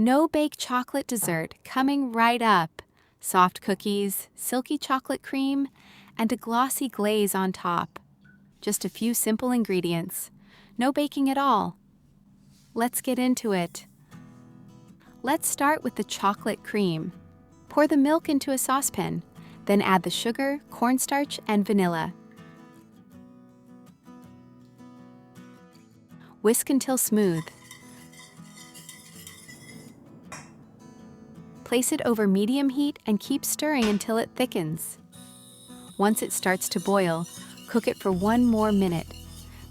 no-bake chocolate dessert coming right up. Soft cookies, silky chocolate cream, and a glossy glaze on top. Just a few simple ingredients. No baking at all. Let's get into it. Let's start with the chocolate cream. Pour the milk into a saucepan, then add the sugar, cornstarch, and vanilla. Whisk until smooth. Place it over medium heat and keep stirring until it thickens. Once it starts to boil, cook it for 1 more minute.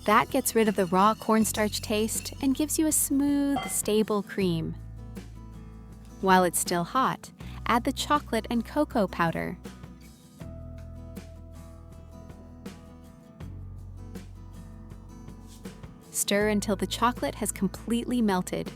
That gets rid of the raw cornstarch taste and gives you a smooth, stable cream. While it's still hot, add the chocolate and cocoa powder. Stir until the chocolate has completely melted.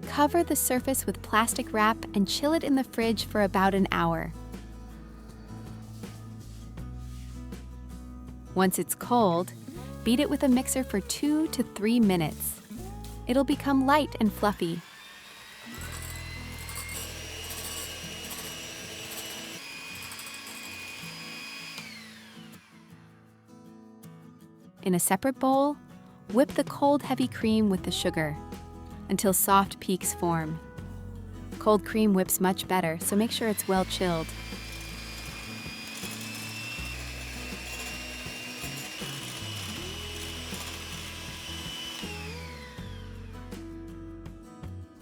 Cover the surface with plastic wrap and chill it in the fridge for about an hour. Once it's cold, beat it with a mixer for 2 to 3 minutes. It'll become light and fluffy. In a separate bowl, whip the cold, heavy cream with the sugar until soft peaks form. Cold cream whips much better, so make sure it's well chilled.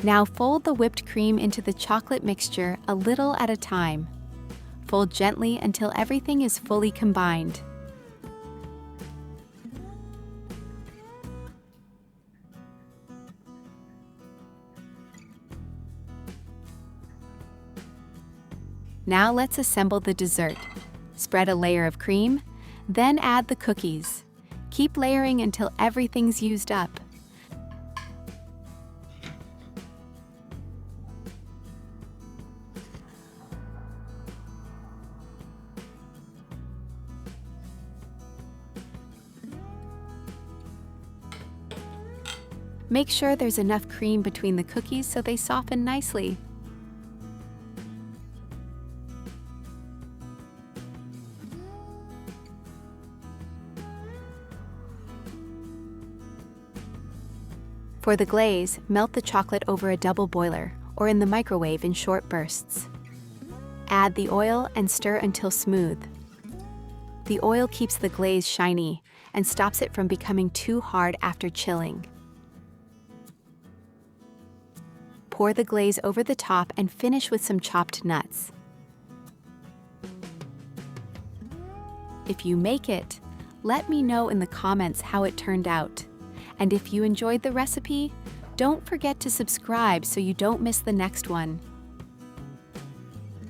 Now fold the whipped cream into the chocolate mixture a little at a time. Fold gently until everything is fully combined. Now let's assemble the dessert. Spread a layer of cream, then add the cookies. Keep layering until everything's used up. Make sure there's enough cream between the cookies so they soften nicely. For the glaze, melt the chocolate over a double boiler or in the microwave in short bursts. Add the oil and stir until smooth. The oil keeps the glaze shiny and stops it from becoming too hard after chilling. Pour the glaze over the top and finish with some chopped nuts. If you make it, let me know in the comments how it turned out. And if you enjoyed the recipe, don't forget to subscribe so you don't miss the next one.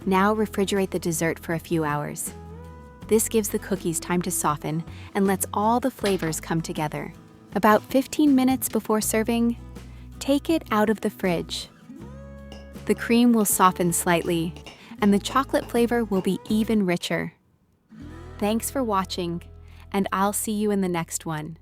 Now refrigerate the dessert for a few hours. This gives the cookies time to soften and lets all the flavors come together. About 15 minutes before serving, take it out of the fridge. The cream will soften slightly, and the chocolate flavor will be even richer. Thanks for watching, and I'll see you in the next one.